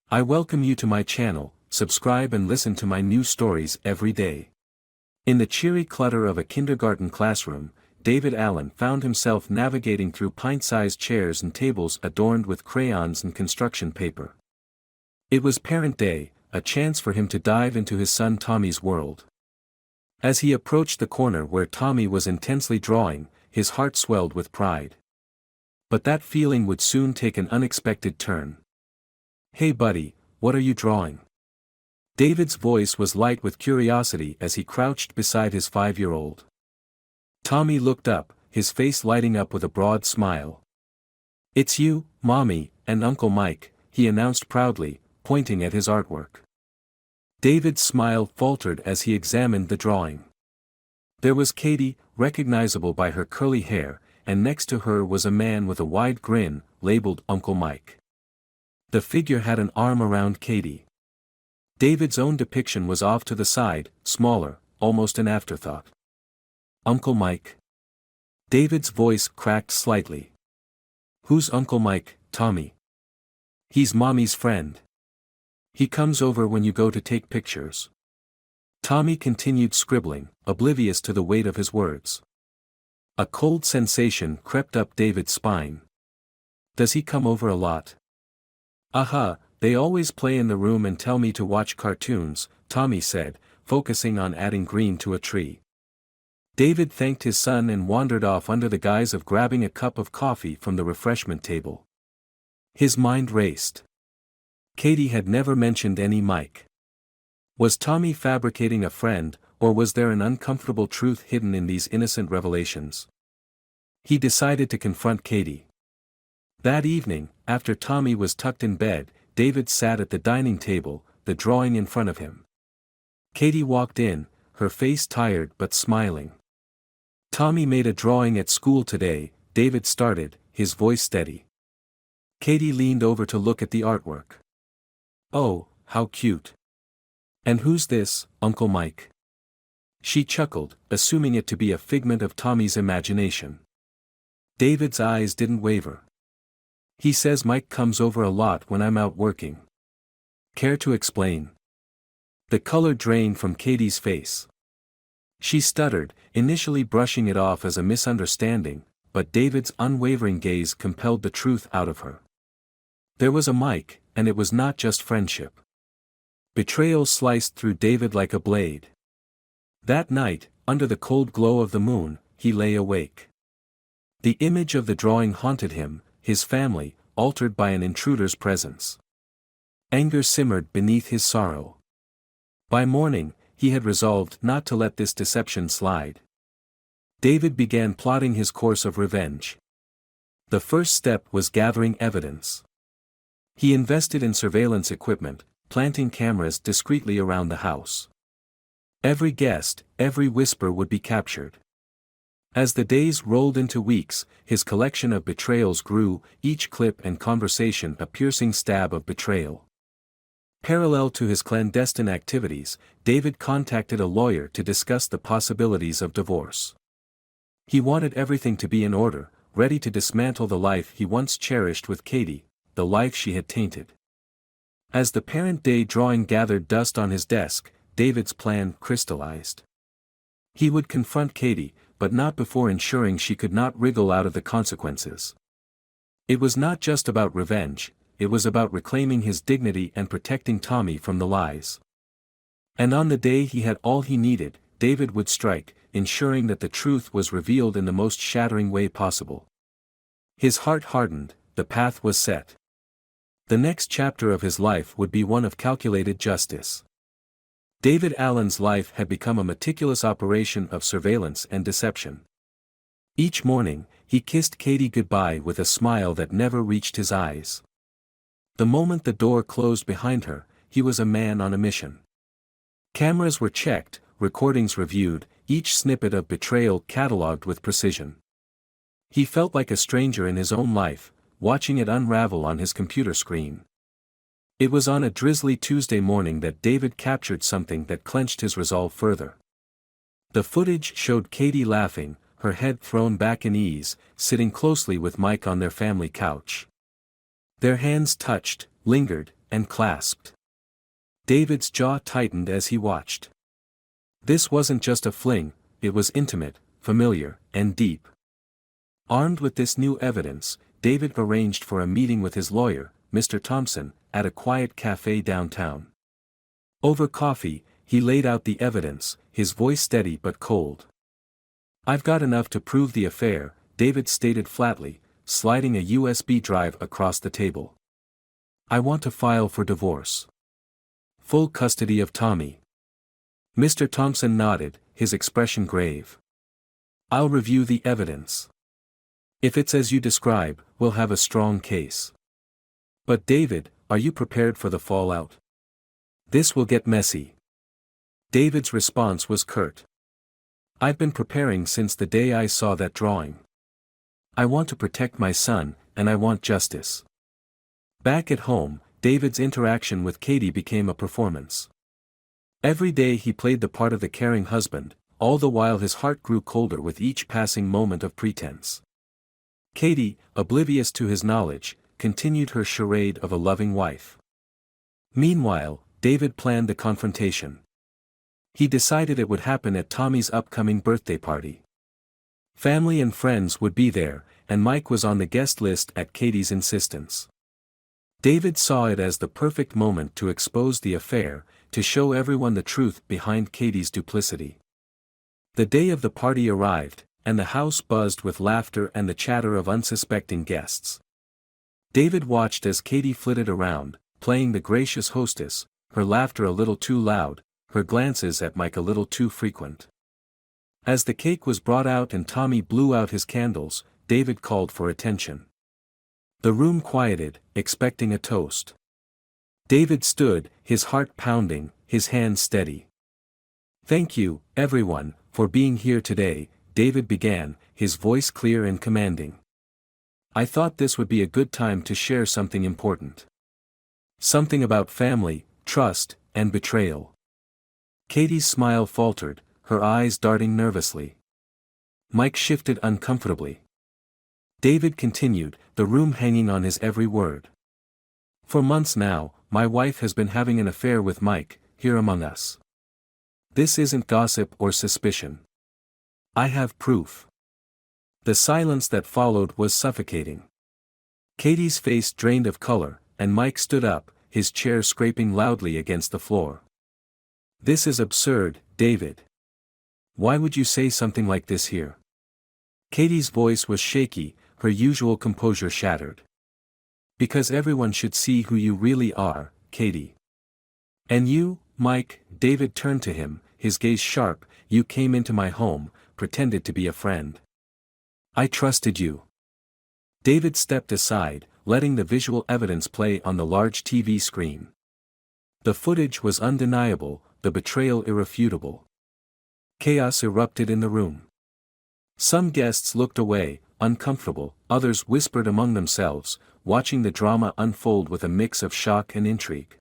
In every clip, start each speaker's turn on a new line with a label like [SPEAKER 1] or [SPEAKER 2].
[SPEAKER 1] I welcome you to my channel. Subscribe and listen to my new stories every day. In the cheery clutter of a kindergarten classroom, David Allen found himself navigating through pint-sized chairs and tables adorned with crayons and construction paper. It was Parent Day, a chance for him to dive into his son Tommy's world. As he approached the corner where Tommy was intensely drawing, his heart swelled with pride. But that feeling would soon take an unexpected turn. "Hey buddy, what are you drawing?" David's voice was light with curiosity as he crouched beside his 5-year-old. Tommy looked up, his face lighting up with a broad smile. "It's you, Mommy, and Uncle Mike," he announced proudly, pointing at his artwork. David's smile faltered as he examined the drawing. There was Katie, recognizable by her curly hair, and next to her was a man with a wide grin, labeled Uncle Mike. The figure had an arm around Katie. David's own depiction was off to the side, smaller, almost an afterthought. "Uncle Mike?" David's voice cracked slightly. "Who's Uncle Mike, Tommy?" "He's Mommy's friend. He comes over when you go to take pictures." Tommy continued scribbling, oblivious to the weight of his words. A cold sensation crept up David's spine. "Does he come over a lot?" They always play in the room and tell me to watch cartoons," Tommy said, focusing on adding green to a tree. David thanked his son and wandered off under the guise of grabbing a cup of coffee from the refreshment table. His mind raced. Katie had never mentioned any Mike. Was Tommy fabricating a friend, or was there an uncomfortable truth hidden in these innocent revelations? He decided to confront Katie. That evening, after Tommy was tucked in bed, David sat at the dining table, the drawing in front of him. Katie walked in, her face tired but smiling. "Tommy made a drawing at school today," David started, his voice steady. Katie leaned over to look at the artwork. "Oh, how cute. And who's this, Uncle Mike?" She chuckled, assuming it to be a figment of Tommy's imagination. David's eyes didn't waver. "He says Mike comes over a lot when I'm out working. Care to explain?" The color drained from Katie's face. She stuttered, initially brushing it off as a misunderstanding, but David's unwavering gaze compelled the truth out of her. There was a Mike, and it was not just friendship. Betrayal sliced through David like a blade. That night, under the cold glow of the moon, he lay awake. The image of the drawing haunted him, his family, altered by an intruder's presence. Anger simmered beneath his sorrow. By morning, he had resolved not to let this deception slide. David began plotting his course of revenge. The first step was gathering evidence. He invested in surveillance equipment, planting cameras discreetly around the house. Every guest, every whisper would be captured. As the days rolled into weeks, his collection of betrayals grew, each clip and conversation a piercing stab of betrayal. Parallel to his clandestine activities, David contacted a lawyer to discuss the possibilities of divorce. He wanted everything to be in order, ready to dismantle the life he once cherished with Katie, the life she had tainted. As the Parent Day drawing gathered dust on his desk, David's plan crystallized. He would confront Katie, but not before ensuring she could not wriggle out of the consequences. It was not just about revenge, it was about reclaiming his dignity and protecting Tommy from the lies. And on the day he had all he needed, David would strike, ensuring that the truth was revealed in the most shattering way possible. His heart hardened, the path was set. The next chapter of his life would be one of calculated justice. David Allen's life had become a meticulous operation of surveillance and deception. Each morning, he kissed Katie goodbye with a smile that never reached his eyes. The moment the door closed behind her, he was a man on a mission. Cameras were checked, recordings reviewed, each snippet of betrayal catalogued with precision. He felt like a stranger in his own life, watching it unravel on his computer screen. It was on a drizzly Tuesday morning that David captured something that clenched his resolve further. The footage showed Katie laughing, her head thrown back in ease, sitting closely with Mike on their family couch. Their hands touched, lingered, and clasped. David's jaw tightened as he watched. This wasn't just a fling, it was intimate, familiar, and deep. Armed with this new evidence, David arranged for a meeting with his lawyer, Mr. Thompson, at a quiet cafe downtown. Over coffee, he laid out the evidence, his voice steady but cold. "I've got enough to prove the affair," David stated flatly, sliding a USB drive across the table. "I want to file for divorce. Full custody of Tommy." Mr. Thompson nodded, his expression grave. "I'll review the evidence. If it's as you describe, we'll have a strong case. But David, are you prepared for the fallout? This will get messy." David's response was curt. "I've been preparing since the day I saw that drawing. I want to protect my son, and I want justice." Back at home, David's interaction with Katie became a performance. Every day he played the part of the caring husband, all the while his heart grew colder with each passing moment of pretense. Katie, oblivious to his knowledge, continued her charade of a loving wife. Meanwhile, David planned the confrontation. He decided it would happen at Tommy's upcoming birthday party. Family and friends would be there, and Mike was on the guest list at Katie's insistence. David saw it as the perfect moment to expose the affair, to show everyone the truth behind Katie's duplicity. The day of the party arrived, and the house buzzed with laughter and the chatter of unsuspecting guests. David watched as Katie flitted around, playing the gracious hostess, her laughter a little too loud, her glances at Mike a little too frequent. As the cake was brought out and Tommy blew out his candles, David called for attention. The room quieted, expecting a toast. David stood, his heart pounding, his hands steady. "Thank you, everyone, for being here today," David began, his voice clear and commanding. "I thought this would be a good time to share something important. Something about family, trust, and betrayal." Katie's smile faltered, her eyes darting nervously. Mike shifted uncomfortably. David continued, the room hanging on his every word. "For months now, my wife has been having an affair with Mike, here among us. This isn't gossip or suspicion. I have proof." The silence that followed was suffocating. Katie's face drained of color, and Mike stood up, his chair scraping loudly against the floor. "This is absurd, David. Why would you say something like this here?" Katie's voice was shaky, her usual composure shattered. "Because everyone should see who you really are, Katie. And you, Mike," David turned to him, his gaze sharp, "you came into my home, pretended to be a friend. I trusted you." David stepped aside, letting the visual evidence play on the large TV screen. The footage was undeniable, the betrayal irrefutable. Chaos erupted in the room. Some guests looked away, uncomfortable, others whispered among themselves, watching the drama unfold with a mix of shock and intrigue.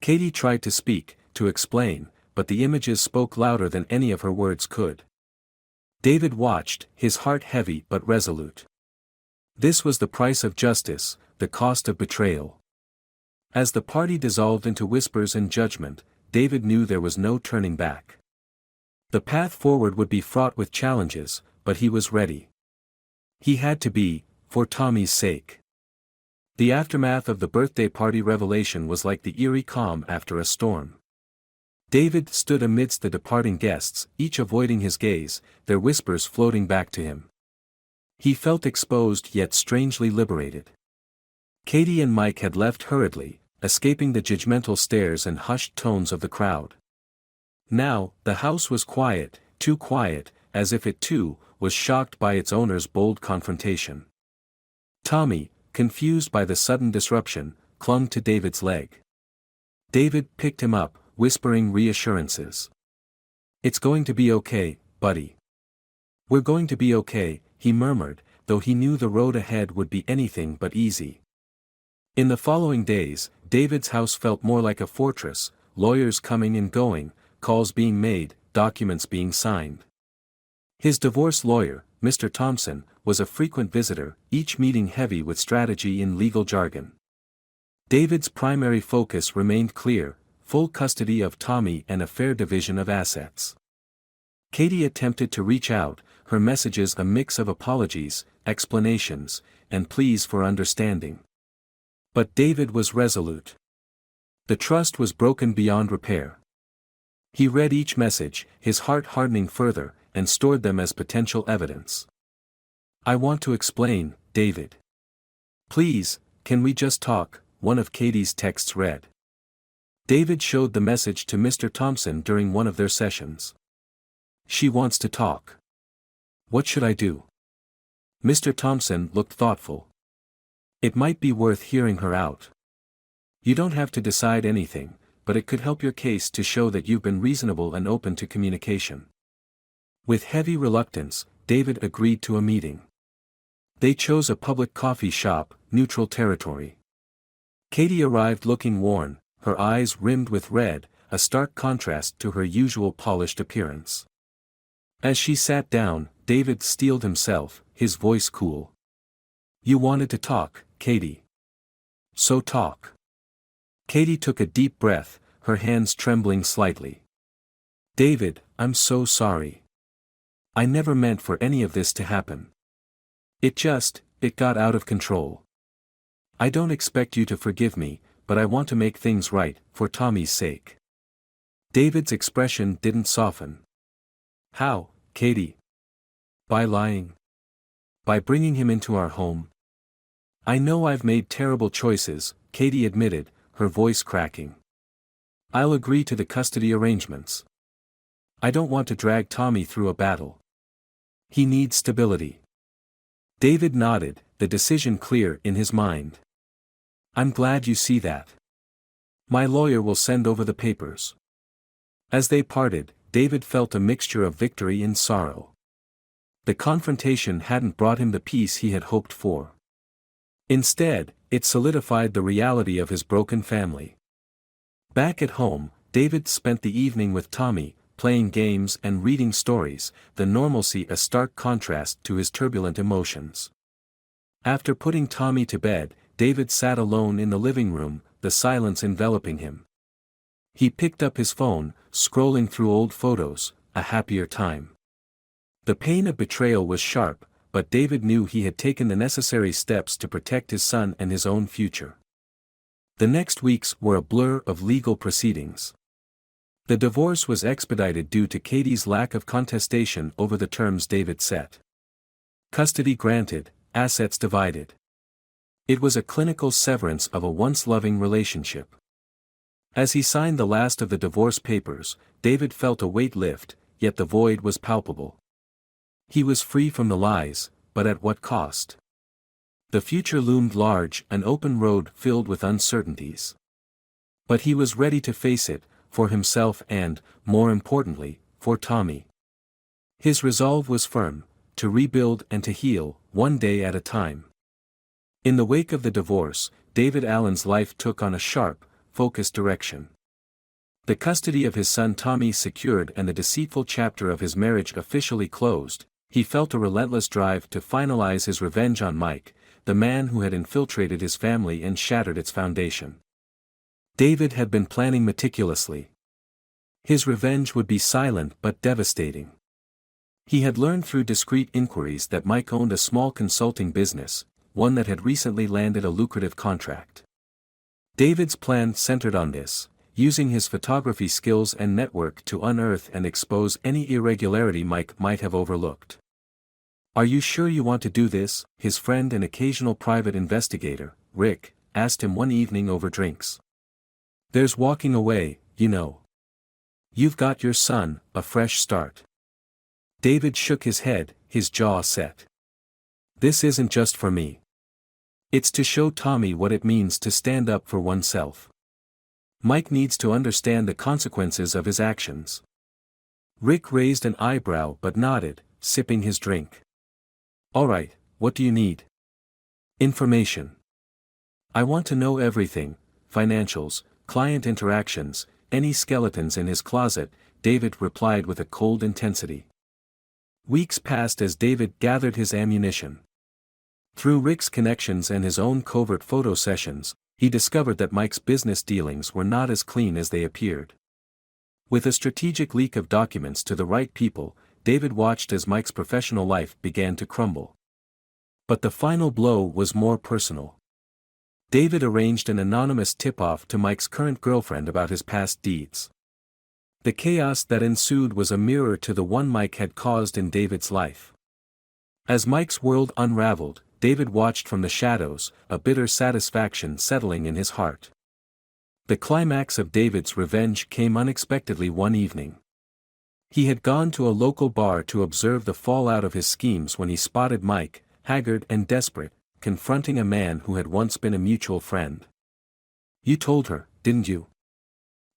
[SPEAKER 1] Katie tried to speak, to explain, but the images spoke louder than any of her words could. David watched, his heart heavy but resolute. This was the price of justice, the cost of betrayal. As the party dissolved into whispers and judgment, David knew there was no turning back. The path forward would be fraught with challenges, but he was ready. He had to be, for Tommy's sake. The aftermath of the birthday party revelation was like the eerie calm after a storm. David stood amidst the departing guests, each avoiding his gaze, their whispers floating back to him. He felt exposed yet strangely liberated. Katie and Mike had left hurriedly, escaping the judgmental stares and hushed tones of the crowd. Now, the house was quiet, too quiet, as if it too, was shocked by its owner's bold confrontation. Tommy, confused by the sudden disruption, clung to David's leg. David picked him up, whispering reassurances. "It's going to be okay, buddy. We're going to be okay," he murmured, though he knew the road ahead would be anything but easy. In the following days, David's house felt more like a fortress, lawyers coming and going, calls being made, documents being signed. His divorce lawyer, Mr. Thompson, was a frequent visitor, each meeting heavy with strategy in legal jargon. David's primary focus remained clear: full custody of Tommy and a fair division of assets. Katie attempted to reach out, her messages a mix of apologies, explanations, and pleas for understanding. But David was resolute. The trust was broken beyond repair. He read each message, his heart hardening further, and stored them as potential evidence. "I want to explain, David. Please, can we just talk?" one of Katie's texts read. David showed the message to Mr. Thompson during one of their sessions. "She wants to talk. What should I do?" Mr. Thompson looked thoughtful. "It might be worth hearing her out. You don't have to decide anything, but it could help your case to show that you've been reasonable and open to communication." With heavy reluctance, David agreed to a meeting. They chose a public coffee shop, neutral territory. Katie arrived looking worn, her eyes rimmed with red, a stark contrast to her usual polished appearance. As she sat down, David steeled himself, his voice cool. "You wanted to talk, Katie. So talk." Katie took a deep breath, her hands trembling slightly. "David, I'm so sorry. I never meant for any of this to happen. It got out of control. I don't expect you to forgive me, but I want to make things right, for Tommy's sake." David's expression didn't soften. "How, Katie? By lying? By bringing him into our home?" "I know I've made terrible choices," Katie admitted, her voice cracking. "I'll agree to the custody arrangements. I don't want to drag Tommy through a battle. He needs stability." David nodded, the decision clear in his mind. "I'm glad you see that. My lawyer will send over the papers." As they parted, David felt a mixture of victory and sorrow. The confrontation hadn't brought him the peace he had hoped for. Instead, it solidified the reality of his broken family. Back at home, David spent the evening with Tommy, playing games and reading stories, the normalcy a stark contrast to his turbulent emotions. After putting Tommy to bed, David sat alone in the living room, the silence enveloping him. He picked up his phone, scrolling through old photos, a happier time. The pain of betrayal was sharp, but David knew he had taken the necessary steps to protect his son and his own future. The next weeks were a blur of legal proceedings. The divorce was expedited due to Katie's lack of contestation over the terms David set. Custody granted, assets divided. It was a clinical severance of a once loving relationship. As he signed the last of the divorce papers, David felt a weight lift, yet the void was palpable. He was free from the lies, but at what cost? The future loomed large, an open road filled with uncertainties. But he was ready to face it, for himself and, more importantly, for Tommy. His resolve was firm, to rebuild and to heal, one day at a time. In the wake of the divorce, David Allen's life took on a sharp, focused direction. The custody of his son Tommy secured and the deceitful chapter of his marriage officially closed, he felt a relentless drive to finalize his revenge on Mike, the man who had infiltrated his family and shattered its foundation. David had been planning meticulously. His revenge would be silent but devastating. He had learned through discreet inquiries that Mike owned a small consulting business, one that had recently landed a lucrative contract. David's plan centered on this, using his photography skills and network to unearth and expose any irregularity Mike might have overlooked. "Are you sure you want to do this?" his friend and occasional private investigator, Rick, asked him one evening over drinks. "There's walking away, you know. You've got your son, a fresh start." David shook his head, his jaw set. "This isn't just for me. It's to show Tommy what it means to stand up for oneself. Mike needs to understand the consequences of his actions." Rick raised an eyebrow but nodded, sipping his drink. "All right, what do you need?" "Information. I want to know everything, financials, client interactions, any skeletons in his closet," David replied with a cold intensity. Weeks passed as David gathered his ammunition. Through Rick's connections and his own covert photo sessions, he discovered that Mike's business dealings were not as clean as they appeared. With a strategic leak of documents to the right people, David watched as Mike's professional life began to crumble. But the final blow was more personal. David arranged an anonymous tip-off to Mike's current girlfriend about his past deeds. The chaos that ensued was a mirror to the one Mike had caused in David's life. As Mike's world unraveled, David watched from the shadows, a bitter satisfaction settling in his heart. The climax of David's revenge came unexpectedly one evening. He had gone to a local bar to observe the fallout of his schemes when he spotted Mike, haggard and desperate, confronting a man who had once been a mutual friend. "You told her, didn't you?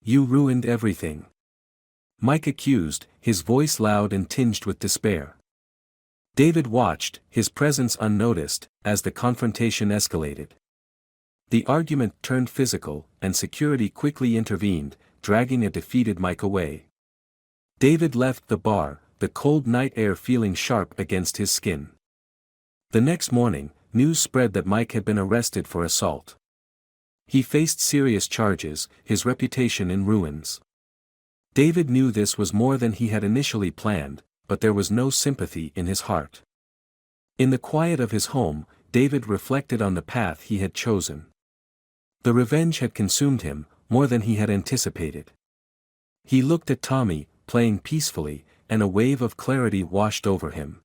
[SPEAKER 1] You ruined everything," Mike accused, his voice loud and tinged with despair. David watched, his presence unnoticed, as the confrontation escalated. The argument turned physical, and security quickly intervened, dragging a defeated Mike away. David left the bar, the cold night air feeling sharp against his skin. The next morning, news spread that Mike had been arrested for assault. He faced serious charges, his reputation in ruins. David knew this was more than he had initially planned, but there was no sympathy in his heart. In the quiet of his home, David reflected on the path he had chosen. The revenge had consumed him, more than he had anticipated. He looked at Tommy, playing peacefully, and a wave of clarity washed over him.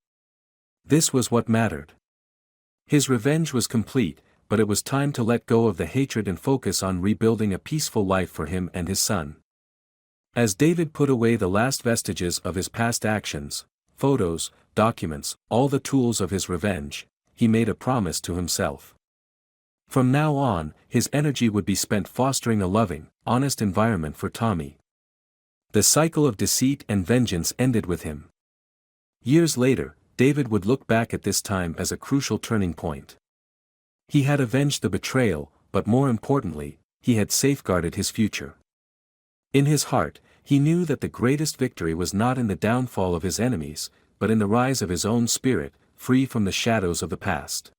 [SPEAKER 1] This was what mattered. His revenge was complete, but it was time to let go of the hatred and focus on rebuilding a peaceful life for him and his son. As David put away the last vestiges of his past actions, photos, documents, all the tools of his revenge, he made a promise to himself. From now on, his energy would be spent fostering a loving, honest environment for Tommy. The cycle of deceit and vengeance ended with him. Years later, David would look back at this time as a crucial turning point. He had avenged the betrayal, but more importantly, he had safeguarded his future. In his heart, he knew that the greatest victory was not in the downfall of his enemies, but in the rise of his own spirit, free from the shadows of the past.